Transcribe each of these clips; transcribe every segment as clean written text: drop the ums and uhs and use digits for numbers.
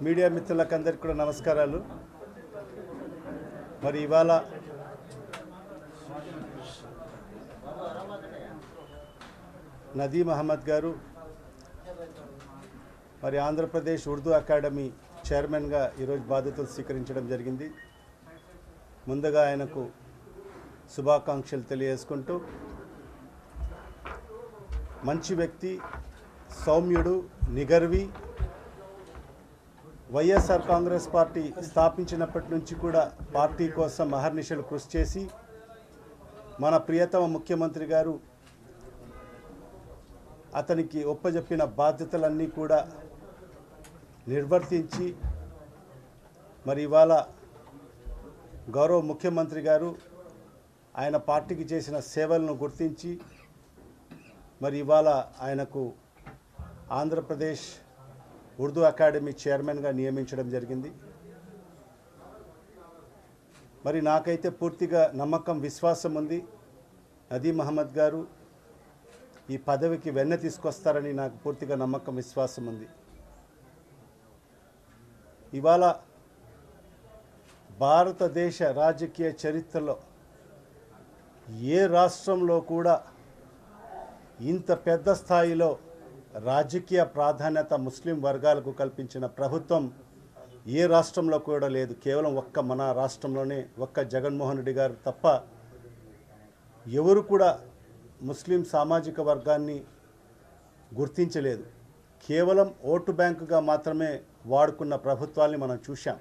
Media మిత్రులకందరికీ కూడా నమస్కారాలు. మరి ఇవాళ నదీం అహ్మద్ గారు మరి ఆంధ్రప్రదేశ్ ఉర్దూ అకాడమీ చైర్మన్గా ఈరోజు బాధ్యతలు స్వీకరించడం జరిగింది. ముందుగా ఆయనకు శుభాకాంక్షలు తెలియజేసుకుంటూ, మంచి వ్యక్తి, సౌమ్యుడు, నిగర్వి. వైఎస్ఆర్ కాంగ్రెస్ పార్టీ స్థాపించినప్పటి నుంచి కూడా పార్టీ కోసం అహర్నిశలు కృషి చేసి మన ప్రియతమ ముఖ్యమంత్రి గారు అతనికి ఒప్పజెప్పిన బాధ్యతలన్నీ కూడా నిర్వర్తించి మరి ఇవాళ గౌరవ ముఖ్యమంత్రి గారు ఆయన పార్టీకి చేసిన సేవలను గుర్తించి మరి ఇవాళ ఆయనకు ఆంధ్రప్రదేశ్ ఉర్దూ అకాడమీ చైర్మన్గా నియమించడం జరిగింది. మరి నాకైతే పూర్తిగా నమ్మకం, విశ్వాసం ఉంది నదీం అహ్మద్ గారు ఈ పదవికి వెన్న తీసుకొస్తారని నాకు పూర్తిగా నమ్మకం, విశ్వాసం ఉంది. ఇవాళ భారతదేశ రాజకీయ చరిత్రలో ఏ రాష్ట్రంలో కూడా ఇంత పెద్ద స్థాయిలో రాజకీయ ప్రాధాన్యత ముస్లిం వర్గాలకు కల్పించిన ప్రభుత్వం ఏ రాష్ట్రంలో కూడా లేదు. కేవలం ఒక్క మన రాష్ట్రంలోనే ఒక్క జగన్మోహన్ రెడ్డి గారు తప్ప ఎవరు కూడా ముస్లిం సామాజిక వర్గాన్ని గుర్తించలేదు. కేవలం ఓటు బ్యాంకుగా మాత్రమే వాడుకున్న ప్రభుత్వాన్ని మనం చూశాం.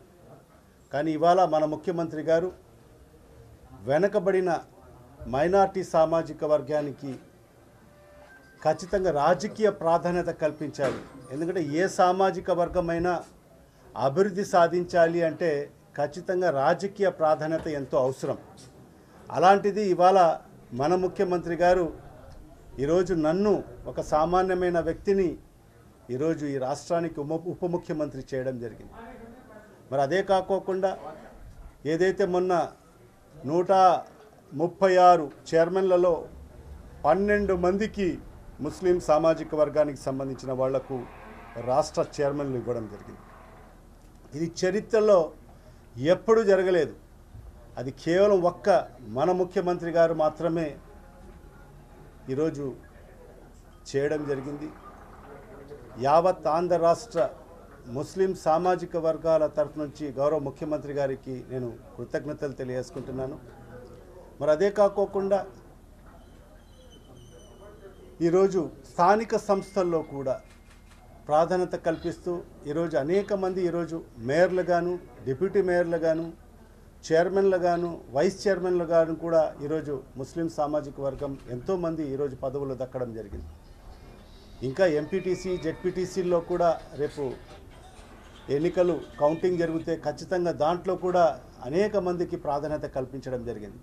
కానీ ఇవాళ మన ముఖ్యమంత్రి గారు వెనకబడిన మైనార్టీ సామాజిక వర్గానికి ఖచ్చితంగా రాజకీయ ప్రాధాన్యత కల్పించాలి. ఎందుకంటే ఏ సామాజిక వర్గమైనా అభివృద్ధి సాధించాలి అంటే ఖచ్చితంగా రాజకీయ ప్రాధాన్యత ఎంతో అవసరం. అలాంటిది ఇవాళ మన ముఖ్యమంత్రి గారు ఈరోజు నన్ను, ఒక సామాన్యమైన వ్యక్తిని, ఈరోజు ఈ రాష్ట్రానికి ఉప ముఖ్యమంత్రి చేయడం జరిగింది. మరి అదే కాకోకుండా ఏదైతే మొన్న 136 చైర్మన్లలో 12 మందికి ముస్లిం సామాజిక వర్గానికి సంబంధించిన వాళ్లకు రాష్ట్ర చైర్మన్లు ఇవ్వడం జరిగింది. ఇది చరిత్రలో ఎప్పుడూ జరగలేదు. అది కేవలం ఒక్క మన ముఖ్యమంత్రి గారు మాత్రమే ఈరోజు చేయడం జరిగింది. యావత్ ఆంధ్ర రాష్ట్ర ముస్లిం సామాజిక వర్గాల తరఫు నుంచి గౌరవ ముఖ్యమంత్రి గారికి నేను కృతజ్ఞతలు తెలియజేసుకుంటున్నాను. మరి అదే కాకోకుండా ఈరోజు స్థానిక సంస్థల్లో కూడా ప్రాధాన్యత కల్పిస్తూ ఈరోజు అనేక మంది ఈరోజు మేయర్లుగాను, డిప్యూటీ మేయర్లుగాను, చైర్మన్లుగాను, వైస్ చైర్మన్లుగాను కూడా ఈరోజు ముస్లిం సామాజిక వర్గం ఎంతోమంది ఈరోజు పదవులు దక్కడం జరిగింది. ఇంకా ఎంపీటీసీ, జెడ్పీటీసీల్లో కూడా రేపు ఎన్నికలు కౌంటింగ్ జరిగితే ఖచ్చితంగా దాంట్లో కూడా అనేక మందికి ప్రాధాన్యత కల్పించడం జరిగింది.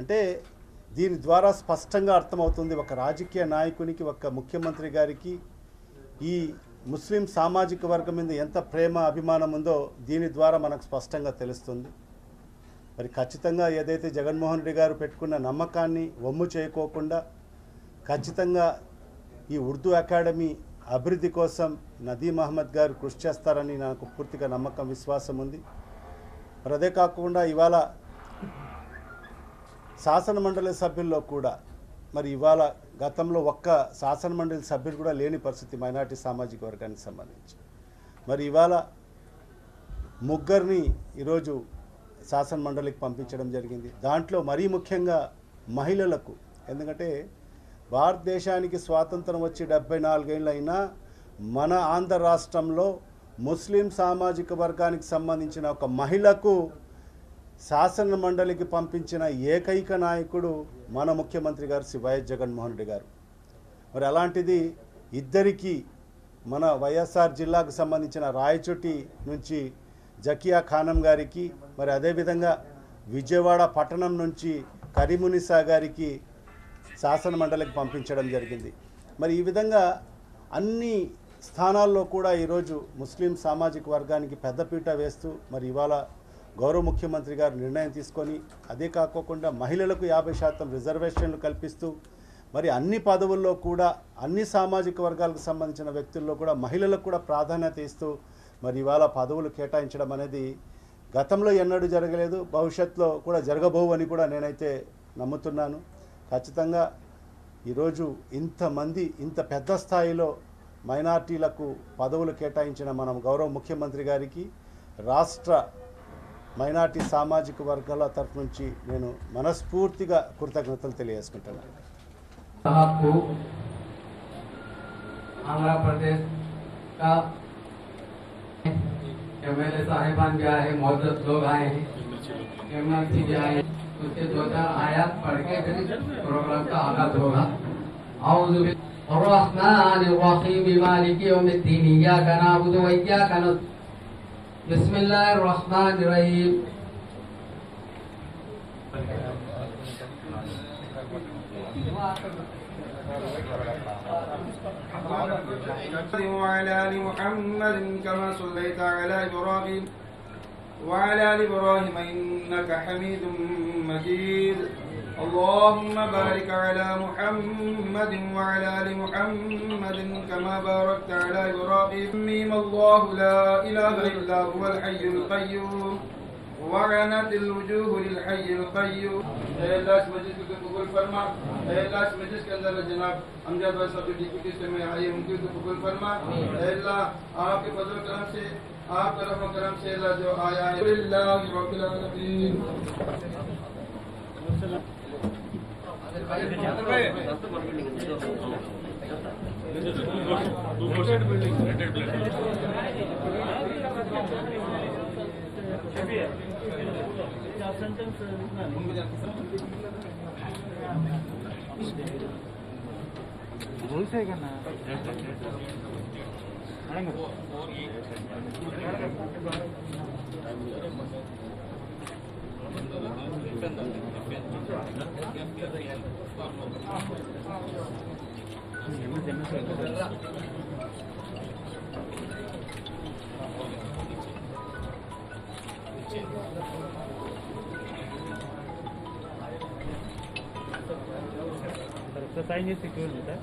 అంటే దీని ద్వారా స్పష్టంగా అర్థమవుతుంది ఒక రాజకీయ నాయకునికి, ఒక ముఖ్యమంత్రి గారికి ఈ ముస్లిం సామాజిక వర్గం మీద ఎంత ప్రేమ, అభిమానం ఉందో దీని ద్వారా మనకు స్పష్టంగా తెలుస్తుంది. మరి ఖచ్చితంగా ఏదైతే జగన్మోహన్ రెడ్డి గారు పెట్టుకున్న నమ్మకాన్ని వమ్ము చేయకోకుండా ఖచ్చితంగా ఈ ఉర్దూ అకాడమీ అభివృద్ధి కోసం నదీం అహ్మద్ గారు కృషి చేస్తారని నాకు పూర్తిగా నమ్మకం, విశ్వాసం ఉంది. మరి అదే కాకుండా ఇవాళ శాసనమండలి సభ్యుల్లో కూడా మరి ఇవాళ గతంలో ఒక్క శాసనమండలి సభ్యులు కూడా లేని పరిస్థితి మైనార్టీ సామాజిక వర్గానికి సంబంధించి. మరి ఇవాళ ముగ్గురిని ఈరోజు శాసనమండలికి పంపించడం జరిగింది. దాంట్లో మరీ ముఖ్యంగా మహిళలకు, ఎందుకంటే భారతదేశానికి స్వాతంత్రం వచ్చి 74 ఏళ్ళు అయినా మన ఆంధ్ర రాష్ట్రంలో ముస్లిం సామాజిక వర్గానికి సంబంధించిన ఒక మహిళకు శాసన మండలికి పంపించిన ఏకైక నాయకుడు మన ముఖ్యమంత్రి గారు శ్రీ వైఎస్ జగన్మోహన్ రెడ్డి గారు. మరి అలాంటిది ఇద్దరికి మన వైఎస్ఆర్ జిల్లాకు సంబంధించిన రాయచోటి నుంచి జకియా ఖానం గారికి, మరి అదేవిధంగా విజయవాడ పట్టణం నుంచి కరీమునిసా గారికి శాసన మండలికి పంపించడం జరిగింది. మరి ఈ విధంగా అన్ని స్థానాల్లో కూడా ఈరోజు ముస్లిం సామాజిక వర్గానికి పెద్దపీట వేస్తూ మరి ఇవాళ గౌరవ ముఖ్యమంత్రి గారు నిర్ణయం తీసుకొని, అదే కాకోకుండా మహిళలకు 50% రిజర్వేషన్లు కల్పిస్తూ మరి అన్ని పదవుల్లో కూడా అన్ని సామాజిక వర్గాలకు సంబంధించిన వ్యక్తుల్లో కూడా మహిళలకు కూడా ప్రాధాన్యత ఇస్తూ మరి ఇవాళ పదవులు కేటాయించడం అనేది గతంలో ఎన్నడూ జరగలేదు, భవిష్యత్తులో కూడా జరగబోవు అని కూడా నేనైతే నమ్ముతున్నాను. ఖచ్చితంగా ఈరోజు ఇంతమంది ఇంత పెద్ద స్థాయిలో మైనార్టీలకు పదవులు కేటాయించిన మనం గౌరవ ముఖ్యమంత్రి గారికి రాష్ట్ర మైనార్టీ సామాజిక వర్గాల తరఫు నుంచి నేను మనస్ఫూర్తిగా కృతజ్ఞతలు తెలియజేసుకుంటున్నాను. आंध्र प्रदेश का एमएलए साहिबान भी आए, मौजूद लोग आए हैं, एमएलसी भी आए, उसके 2-4 आयत पढ़ के फिर प्रोग्राम का आगाज होगा। औज़ु बिर्रहमानिर्रहीम मालिकि यौमिद्दीन इय्याका नअबुदु व इय्याका नस्तईन बिस्मिल्लाहिर रहमानिर रहीम। وعلى آل محمد كما صليت على إبراهيم وعلى آل إبراهيم إنك حميد مجيد. اللهم بارك على محمد وعلى آل محمد كما باركت على إبراهيم. الله لا إله إلا هو الحي القيوم وعنت الوجوه للحي القيوم. अल्लाह इस मस्जिद को कबूल फरमा। अल्लाह इस मस्जिद के अंदर जनाब अमजद भाई साहब डिप्टी से में आए उनके को कबूल फरमा। अल्लाह आपके फजल करम से आपके रहम करम से अल्लाह जो आया है अल्लाह रब्बिल आलमीन। साइन ये सिक्योर होता है।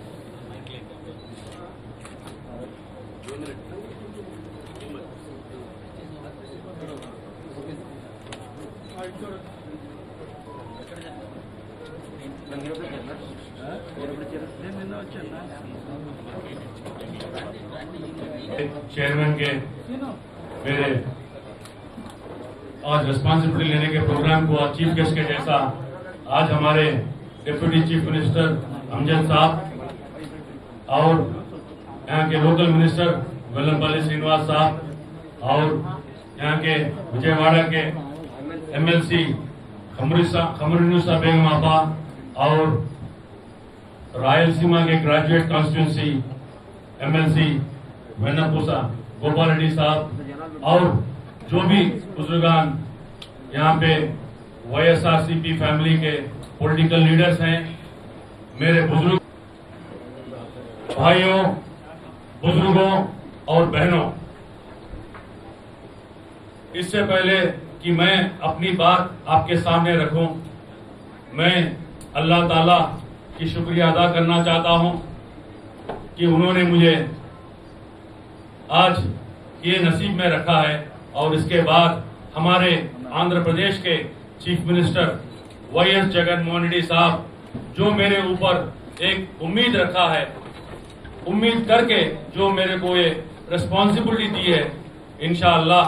चेयरमैन के मेरे आज रिस्पॉन्सिबिलिटी लेने के प्रोग्राम को चीफ गेस्ट के जैसा आज हमारे डिप्टी चीफ मिनिस्टर अमजद साहब और यहाँ के लोकल मिनिस्टर वेल्लमपल्ली श्रीनिवास साहब और यहाँ के विजयवाड़ा के एमएलसी खमरुन्निसा बेगम आपा और रायलसीमा के graduate constituency MLC Vennapusa Gopal Reddy साहब और जो भी बुजुर्गान यहाँ पे वाईएसआरसीपी फैमिली के पॉलिटिकल लीडर्स हैं, मेरे बुजुर्ग भाइयों, बुजुर्गों और बहनों, इससे पहले कि मैं अपनी बात आपके सामने रखूं, मैं अल्लाह ताला की शुक्रिया अदा करना चाहता हूं कि उन्होंने मुझे आज ये नसीब में रखा है और इसके बाद हमारे आंध्र प्रदेश के chief minister YS Jaganmohan Reddy साहब जो मेरे ऊपर एक उम्मीद रखा है, उम्मीद करके जो मेरे को ये रिस्पॉन्सिबिलिटी दी है, इंशाअल्लाह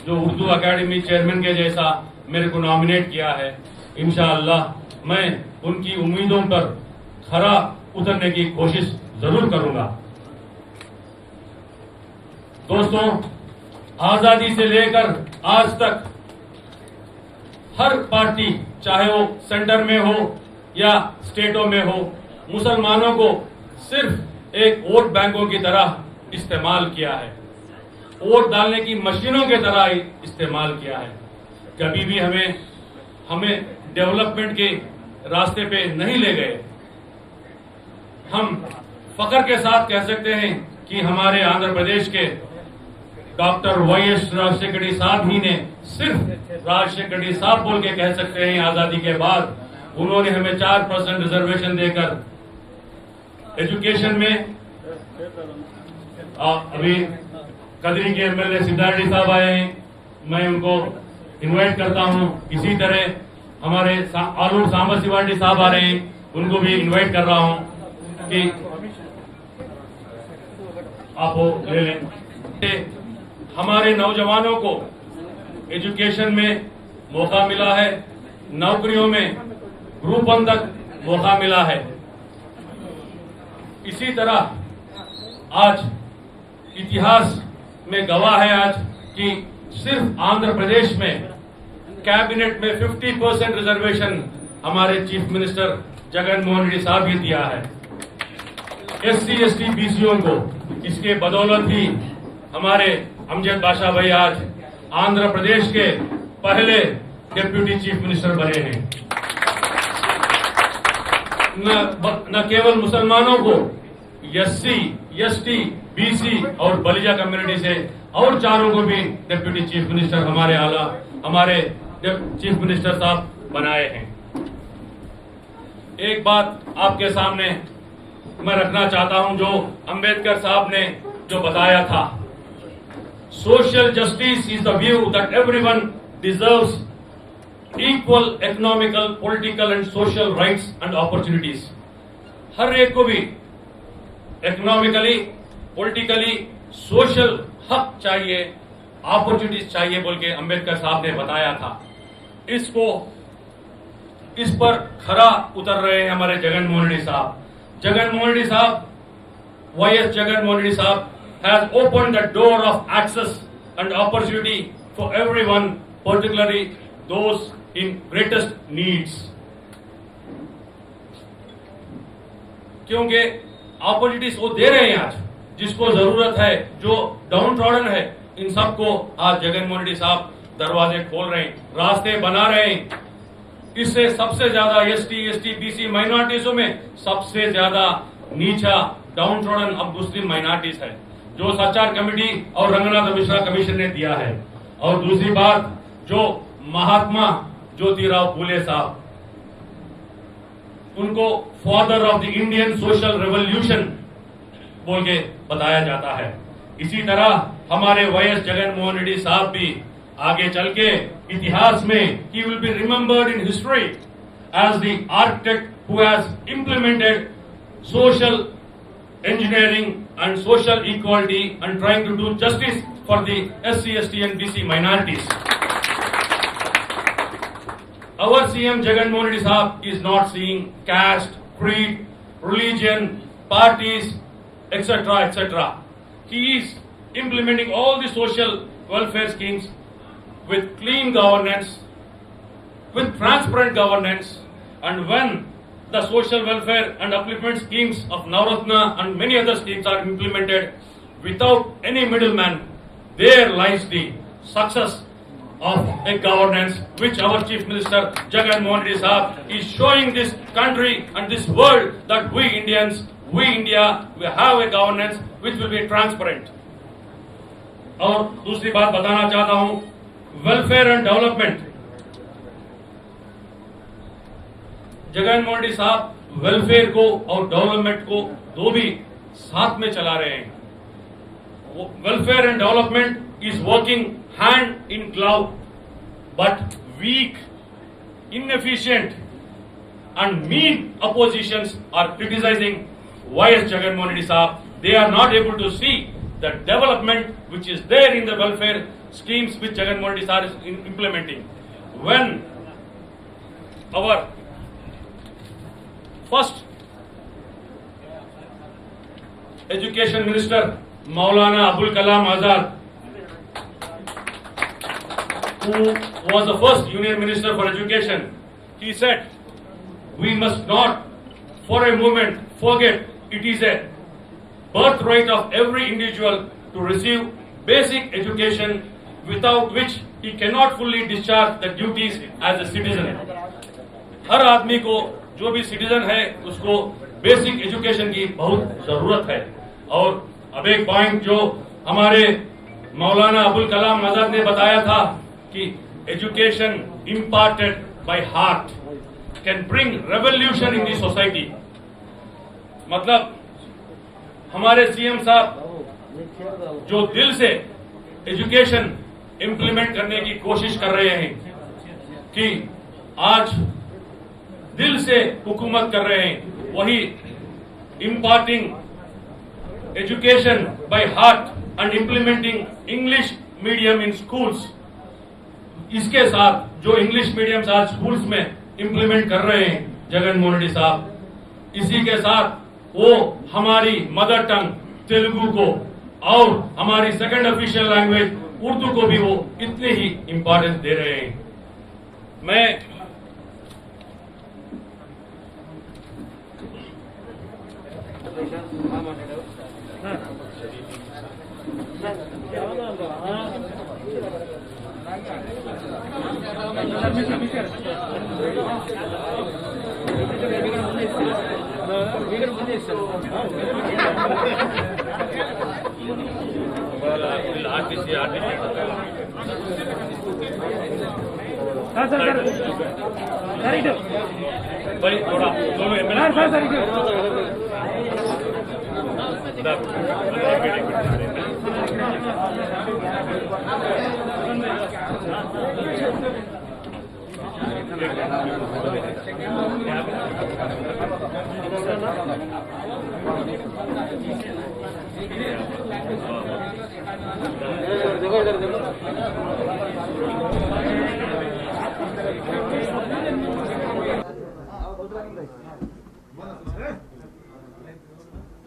जो उर्दू एकेडमी चेयरमैन के जैसा मेरे को नॉमिनेट किया है, इंशाअल्लाह मैं उनकी उम्मीदों पर खरा उतरने की कोशिश जरूर करूंगा। दोस्तों, आजादी से लेकर आज तक हर पार्टी चाहे वो सेंटर में हो या स्टेटों में हो, मुसलमानों को सिर्फ एक वोट बैंकों की तरह इस्तेमाल किया है, वोट डालने की मशीनों की तरह ही इस्तेमाल किया है। कभी भी हमें डेवलपमेंट के रास्ते पे नहीं ले गए। हम फख्र के साथ कह सकते हैं कि हमारे आंध्र प्रदेश के डॉक्टर वाईएस राजशेखर रेड्डी साहब ही ने, सिर्फ राजशेखर रेड्डी साहब बोल के कह सकते हैं, आजादी के बाद उन्होंने हमें 4% रिजर्वेशन देकर एजुकेशन में अभी कदरी के एमएलए सिद्धार्थी साहब आए हैं, मैं उनको इनवाइट करता हूं। इसी तरह हमारे आलूर सांबा शिवाटी साहब आ रहे हैं, उनको भी इनवाइट कर रहा हूं कि आप वो ले लें। हमारे नौजवानों को एजुकेशन में मौका मिला है, नौकरियों में ग्रुप 1 तक मौका मिला है। इसी तरह आज इतिहास में गवाह है आज कि सिर्फ आंध्र प्रदेश में कैबिनेट में 50% रिजर्वेशन हमारे चीफ मिनिस्टर जगन मोहन रेड्डी साहब ने दिया है SC ST BCओ को। इसके बदौलत ही हमारे अमजद बादशाह भाई आज आंध्र प्रदेश के पहले डिप्यूटी चीफ मिनिस्टर बने हैं। न केवल मुसलमानों को SC ST BC और बलिजा कम्युनिटी से और चारों को भी डिप्यूटी चीफ मिनिस्टर हमारे चीफ मिनिस्टर साहब बनाए हैं। एक बात आपके सामने मैं रखना चाहता हूं जो अंबेडकर साहब ने जो बताया था, social justice is the view that everyone deserves equal economical, political and social rights and opportunities. हर एक को भी इकोनॉमिकली, पॉलिटिकली, सोशल हक चाहिए, अपॉर्चुनिटीज चाहिए बोल के अंबेडकर साहब ने बताया था। इस पर खरा उतर रहे हैं हमारे जगन मोहन रेड्डी साहब। जगन मोहन रेड्डी साहब, YS जगन मोहन रेड्डी साहब has opened the door of access and opportunity for everyone, particularly those in greatest needs. क्योंकि अपॉर्चुनिटीज वो दे रहे हैं आज, जिसको जरूरत है, जो डाउन ट्रॉडन है, इन सबको आज जगन मोहन रेड्डी साहब दरवाजे खोल रहे हैं, रास्ते बना रहे हैं। इससे सबसे ज्यादा ST ST BC माइनॉरिटीजों में सबसे ज्यादा नीचा डाउन ट्रॉडन अब मुस्लिम माइनॉरिटीज है, जो सचार कमेटी और रंगनाथ मिश्रा कमीशन ने दिया है। और दूसरी बात, जो महात्मा ज्योतिराव फूले साहब, उनको father of the Indian social revolution बोल के बताया जाता है। इसी तरह हमारे YS जगन मोहन रेड्डी साहब भी आगे चल के इतिहास में he will be remembered in history as the architect who has implemented social engineering and social equality and trying to do justice for the SC ST and BC minorities. Our CM Jagan Mohan Reddy Sahab is not seeing caste, creed, religion, parties, etc., etc. He is implementing all the social welfare schemes with clean governance, with transparent governance, and when the social welfare and upliftment schemes of Navratna and many other schemes are implemented without any middleman, there lies the success of a governance which our Chief Minister Jagan Mohan Reddy Sahab is showing this country and this world that we Indians, we India, we have a governance which will be transparent. और दूसरी बात बताना चाहता हूं, welfare and development. Jagan Mohan Reddy साहब welfare को और development को दो भी साथ में चला रहे हैं। Welfare and development is working hand in glove, but weak, inefficient and mean oppositions are criticising YS Jagan Mohan Reddy Sahab. They are not able to see the development which is there in the welfare schemes which Jagan Mohan Reddy Sahab is implementing. When our first education minister Maulana Abul Kalam Azad, who was the first union minister for education, he said, we must not for a moment forget it is a birthright of every individual to receive basic education, without which he cannot fully discharge the duties as a citizen. हर आदमी को, जो भी citizen है, उसको basic education की बहुत जरूरत है। और अब एक पॉइंट जो हमारे मौलाना अबुल कलाम आजाद ने बताया था कि education imparted by heart can bring revolution in the society. मतलब हमारे CM साहब जो दिल से एजुकेशन इम्प्लीमेंट करने की कोशिश कर रहे हैं कि आज दिल से हुकूमत कर रहे हैं, वही imparting education by heart and implementing English medium in schools. इसके साथ जो इंग्लिश मीडियम आज स्कूल्स में इम्प्लीमेंट कर रहे हैं जगन मोहन रेड्डी साहब, इसी के साथ वो हमारी मदर टंग तेलुगु को और हमारी सेकंड ऑफिशियल लैंग्वेज उर्दू को भी वो इतने ही इंपॉर्टेंस दे रहे हैं। मैं भाई थोड़ा दोनों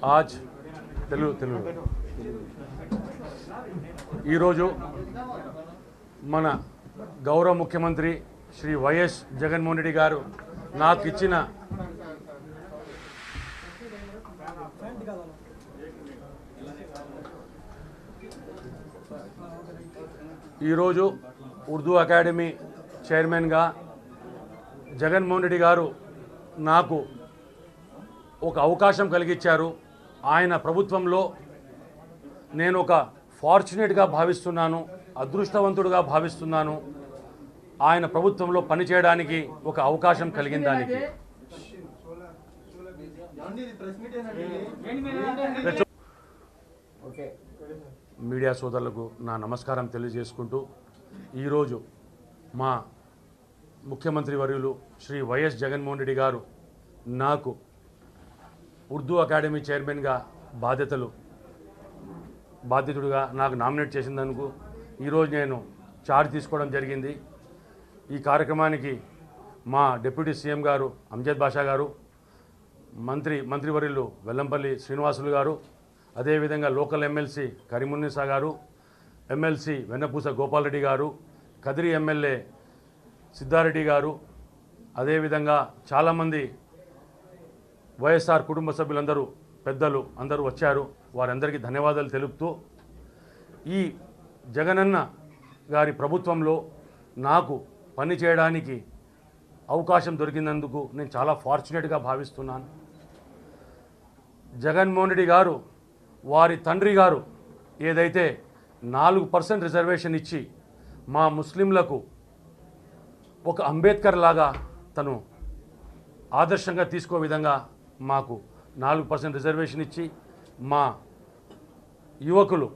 आज తెలుగు ఈరోజు మన గౌరవ ముఖ్యమంత్రి శ్రీ వైఎస్ జగన్మోహన్ రెడ్డి గారు నాకు ఇచ్చిన ఈరోజు ఉర్దూ అకాడమీ చైర్మన్గా జగన్మోహన్ రెడ్డి గారు నాకు ఒక అవకాశం కలిగించారు. ఆయన ప్రభుత్వంలో నేను ఒక ఫార్చునేట్గా భావిస్తున్నాను, అదృష్టవంతుడిగా భావిస్తున్నాను. ఆయన ప్రభుత్వంలో పనిచేయడానికి ఒక అవకాశం కలిగిన దానికి మీడియా సోదరులకు నా నమస్కారం తెలియజేసుకుంటూ, ఈరోజు మా ముఖ్యమంత్రి వర్యులు శ్రీ వైఎస్ జగన్మోహన్ రెడ్డి గారు నాకు ఉర్దూ అకాడమీ చైర్మన్గా బాధ్యతుడిగా నాకు నామినేట్ చేసినందుకు ఈరోజు నేను చార్జ్ తీసుకోవడం జరిగింది. ఈ కార్యక్రమానికి మా డిప్యూటీ సీఎం గారు అంజద్ బాషా గారు, మంత్రివర్యులు వెల్లంపల్లి శ్రీనివాసులు గారు, అదేవిధంగా లోకల్ ఎమ్మెల్సీ కరీమున్నీసా గారు, ఎమ్మెల్సీ వెన్నపూస గోపాలరెడ్డి గారు, కదిరి ఎమ్మెల్యే సిద్ధారెడ్డి గారు, అదేవిధంగా చాలామంది వైఎస్ఆర్ కుటుంబ సభ్యులందరూ పెద్దలు అందరూ వచ్చారు. వారందరికీ ధన్యవాదాలు తెలుపుతూ, ఈ జగనన్న గారి ప్రభుత్వంలో నాకు పని చేయడానికి అవకాశం దొరికినందుకు నేను చాలా ఫార్చునేట్గా భావిస్తున్నాను. జగన్మోహన్ రెడ్డి గారు వారి తండ్రి గారు ఏదైతే 4% రిజర్వేషన్ ఇచ్చి మా ముస్లింలకు ఒక అంబేద్కర్ లాగా తను ఆదర్శంగా తీసుకో విధంగా మాకు 4% రిజర్వేషన్ ఇచ్చి మా యువకులు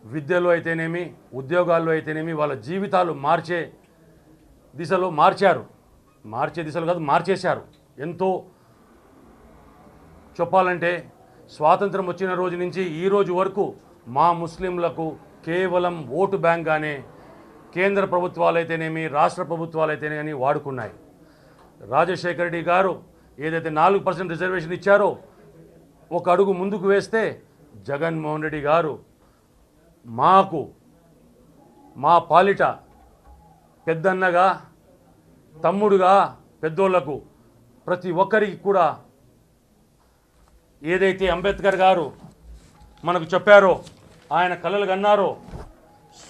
విద్యలో అయితేనేమి ఉద్యోగాల్లో అయితేనేమి వాళ్ళ జీవితాలు మార్చే దిశలో మార్చేశారు. ఎంతో చెప్పాలంటే స్వాతంత్రం వచ్చిన రోజు నుంచి ఈ రోజు వరకు మా ముస్లింలకు కేవలం ఓటు బ్యాంక్గానే కేంద్ర ప్రభుత్వాలు అయితేనేమి రాష్ట్ర ప్రభుత్వాలు అయితేనేమి వాడుకున్నాయి. రాజశేఖర రెడ్డి గారు ఏదైతే 4% రిజర్వేషన్ ఇచ్చారో ఒక అడుగు ముందుకు వేస్తే జగన్మోహన్ రెడ్డి గారు మాకు మా పాలిట పెద్దన్నగా తమ్ముడుగా పెద్దోళ్లకు ప్రతి ఒక్కరికి కూడా ఏదైతే అంబేద్కర్ గారు మనకు చెప్పారో, ఆయన కలలు కన్నారో,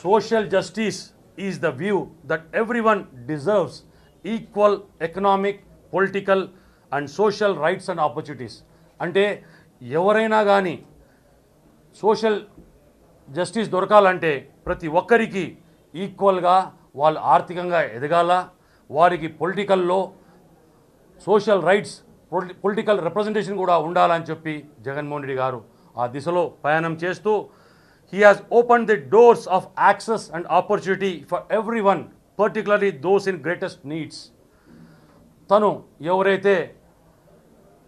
social justice is the view that everyone deserves equal economic, political and social rights and opportunities. అంటే ఎవరైనా కానీ సోషల్ జస్టిస్ దొరకాలంటే ప్రతి ఒక్కరికి ఈక్వల్గా వాళ్ళు ఆర్థికంగా ఎదగాల, వారికి పొలిటికల్లో సోషల్ రైట్స్, పొలిటికల్ రిప్రజెంటేషన్ కూడా ఉండాలని చెప్పి జగన్మోహన్ రెడ్డి గారు ఆ దిశలో ప్రయాణం చేస్తూ he has opened the doors of access and opportunity for everyone, particularly those in greatest needs. తను ఎవరైతే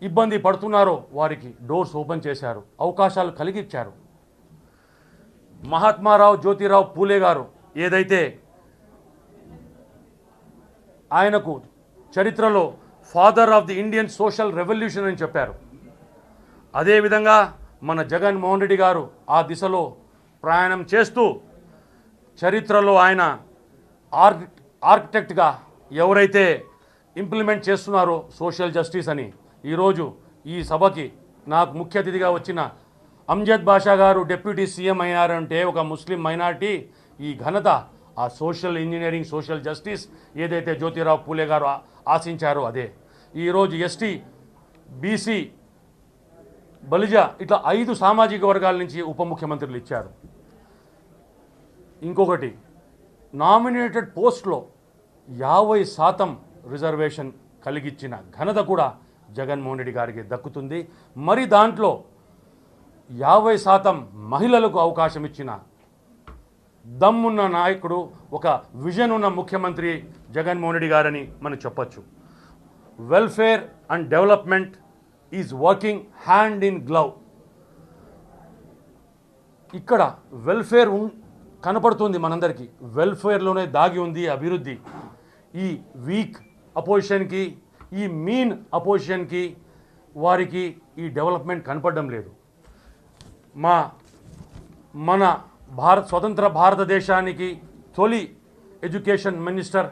ఇబ్బంది పడుతున్నారో వారికి డోర్స్ ఓపెన్ చేశారు, అవకాశాలు కలిగించారు. మహాత్మారావు జ్యోతిరావు పూలే గారు ఏదైతే ఆయనకు చరిత్రలో father of the Indian social revolution అని చెప్పారు, అదేవిధంగా మన జగన్మోహన్ రెడ్డి గారు ఆ దిశలో ప్రయాణం చేస్తూ చరిత్రలో ఆయన ఆర్కిటెక్ట్గా ఎవరైతే ఇంప్లిమెంట్ చేస్తున్నారో సోషల్ జస్టిస్ అని, ఈరోజు ఈ సభకి నాకు ముఖ్య అతిథిగా వచ్చిన అమ్జద్ బాషా గారు డిప్యూటీ సీఎం అయినారంటే ఒక ముస్లిం మైనారిటీ, ఈ ఘనత ఆ సోషల్ ఇంజనీరింగ్ సోషల్ జస్టిస్ ఏదైతే జ్యోతిరావు పూలే గారు ఆశించారో అదే. ఈరోజు ఎస్టీ, బీసీ, బలిజ ఇట్లా 5 సామాజిక వర్గాల నుంచి ఉప ముఖ్యమంత్రులు ఇచ్చారు. ఇంకొకటి నామినేటెడ్ పోస్ట్లో 50% రిజర్వేషన్ కలిగించిన ఘనత కూడా జగన్మోహన్ రెడ్డి గారికి దక్కుతుంది. మరి దాంట్లో 50% మహిళలకు అవకాశం ఇచ్చిన దమ్మున్న నాయకుడు, ఒక విజన్ ఉన్న ముఖ్యమంత్రి జగన్మోహన్ రెడ్డి గారని మనం చెప్పచ్చు. Welfare and development is working hand in glove. ఇక్కడ వెల్ఫేర్ కనపడుతుంది మనందరికీ, వెల్ఫేర్లోనే దాగి ఉంది అభివృద్ధి. ఈ వీక్ అపోజిషన్కి, ఈ మీన్ అపోజిషన్కి వారికి ఈ డెవలప్మెంట్ కనపడడం లేదు. మన స్వతంత్ర భారతదేశానికి తొలి ఎడ్యుకేషన్ మినిస్టర్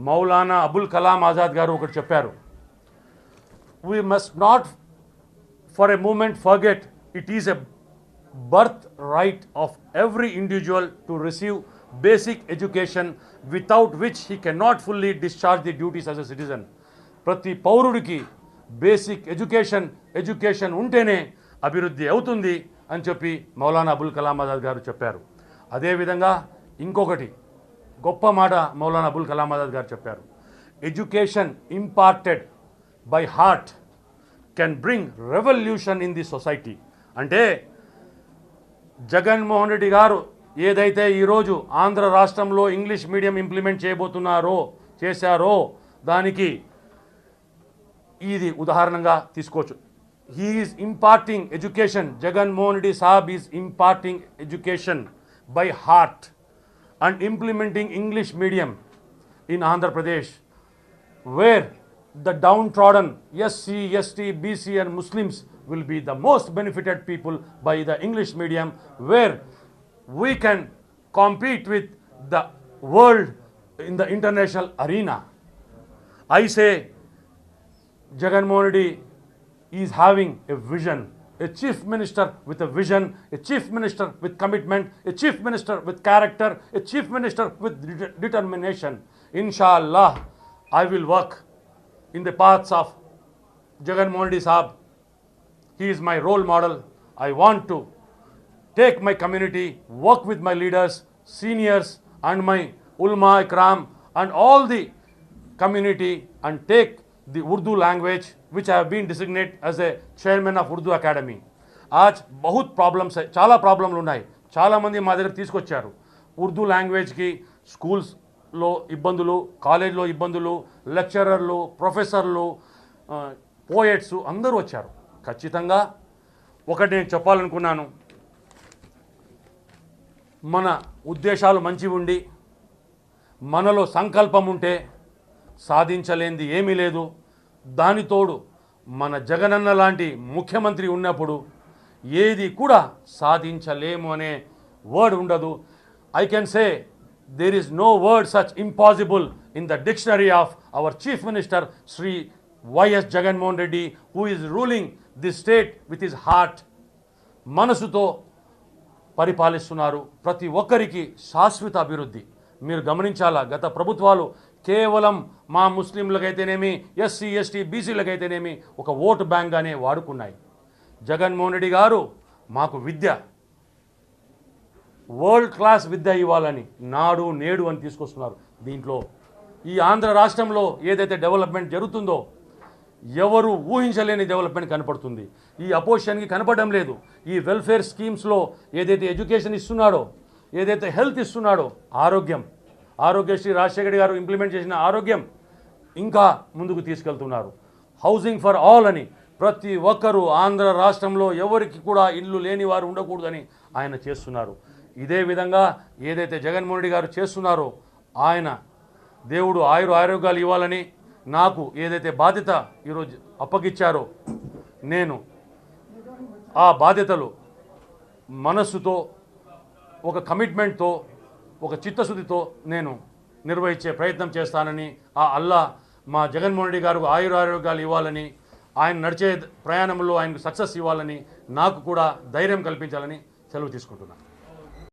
మౌలానా అబుల్ కలాం ఆజాద్ గారు ఒకటి చెప్పారు, we must not for a moment forget it is a birthright of every individual to receive basic education without which he cannot fully discharge the duties as a citizen. ప్రతి పౌరుడికి basic education ఉంటేనే అభివృద్ధి అవుతుంది అని చెప్పి మౌలానా అబుల్ కలాం ఆజాద్ గారు చెప్పారు. అదేవిధంగా ఇంకొకటి గొప్ప మాట మౌలానా అబుల్ కలాం ఆజాద్ గారు చెప్పారు, education imparted by heart can bring revolution in the society. అంటే జగన్మోహన్ రెడ్డి గారు ఏదైతే ఈరోజు ఆంధ్ర రాష్ట్రంలో ఇంగ్లీష్ మీడియం ఇంప్లిమెంట్ చేశారో దానికి ఇది ఉదాహరణగా తీసుకోవచ్చు. He is imparting education, Jaganmohan Reddy సాబ్ is imparting education by heart and implementing English medium in Andhra Pradesh, where the downtrodden SC, ST, BC and Muslims will be the most benefited people by the English medium, where we can compete with the world in the international arena. I say Jagannath Reddy is having a vision, a chief minister with a vision, a chief minister with commitment, a chief minister with character, a chief minister with determination. Inshallah, I will work in the paths of Jagannath Reddy Sahab. He is my role model. I want to take my community, work with my leaders, seniors and my ulama ikram and all the community and take the Urdu language, which I have been designated as a chairman of Urdu Academy. आज बहुत problems है, చాలా ప్రాబ్లంలు ఉన్నాయి. చాలామంది మా దగ్గర తీసుకొచ్చారు ఉర్దూ లాంగ్వేజ్కి, స్కూల్స్లో ఇబ్బందులు, కాలేజ్లో ఇబ్బందులు, లెక్చరర్లు, ప్రొఫెసర్లు, పోయెట్స్ అందరూ వచ్చారు. ఖచ్చితంగా ఒకటి నేను చెప్పాలనుకున్నాను, మన ఉద్దేశాలు మంచివి ఉండి మనలో సంకల్పం ఉంటే సాధించలేనిది ఏమీ లేదు. దానితోడు మన జగనన్న లాంటి ముఖ్యమంత్రి ఉన్నప్పుడు ఏది కూడా సాధించలేము అనే వర్డ్ ఉండదు. I can say there is no word such impossible in the dictionary of our chief minister Sri Y.S. Jagannath Reddy, who is ruling this state with his heart. మనసుతో పరిపాలిస్తున్నారు. ప్రతి ఒక్కరికి శాశ్వత అభివృద్ధి. మీరు గమనించాలా, గత ప్రభుత్వాలు కేవలం మా ముస్లింలకైతేనేమి, ఎస్సీ ఎస్టీ బీసీలకైతేనేమి ఒక ఓటు బ్యాంక్గానే వాడుకున్నాయి. జగన్మోహన్ రెడ్డి గారు మాకు విద్య, వరల్డ్ క్లాస్ విద్య ఇవ్వాలని నాడు నేడు అని తీసుకొస్తున్నారు. దీంట్లో ఈ ఆంధ్ర రాష్ట్రంలో ఏదైతే డెవలప్మెంట్ జరుగుతుందో ఎవరు ఊహించలేని డెవలప్మెంట్ కనపడుతుంది. ఈ అపోజిషన్కి కనపడడం లేదు. ఈ వెల్ఫేర్ స్కీమ్స్లో ఏదైతే ఎడ్యుకేషన్ ఇస్తున్నాడో, ఏదైతే హెల్త్ ఇస్తున్నాడో, ఆరోగ్యశ్రీ రాజశేఖర్ గారు ఇంప్లిమెంట్ చేసిన ఆరోగ్యం ఇంకా ముందుకు తీసుకెళ్తున్నారు. హౌసింగ్ ఫర్ ఆల్ అని ప్రతి ఒక్కరూ ఆంధ్ర రాష్ట్రంలో ఎవరికి కూడా ఇల్లు లేని వారు ఉండకూడదని ఆయన చేస్తున్నారు. ఇదే విధంగా ఏదైతే జగన్మోహన్ రెడ్డి గారు చేస్తున్నారో ఆయన దేవుడు ఆరోగ్యాలు ఇవ్వాలని నాకు ఏదైతే బాధ్యత ఈరోజు అప్పగిచ్చారో నేను ఆ బాధ్యతలు మనస్సుతో, ఒక కమిట్మెంట్తో, ఒక చిత్తశుద్ధితో నేను నిర్వహించే ప్రయత్నం చేస్తానని, ఆ అల్లా మా జగన్మోహన్ రెడ్డి గారు ఆరోగ్యాలు ఇవ్వాలని, ఆయన నడిచే ప్రయాణంలో ఆయనకు సక్సెస్ ఇవ్వాలని, నాకు కూడా ధైర్యం కల్పించాలని సెలవు తీసుకుంటున్నాను.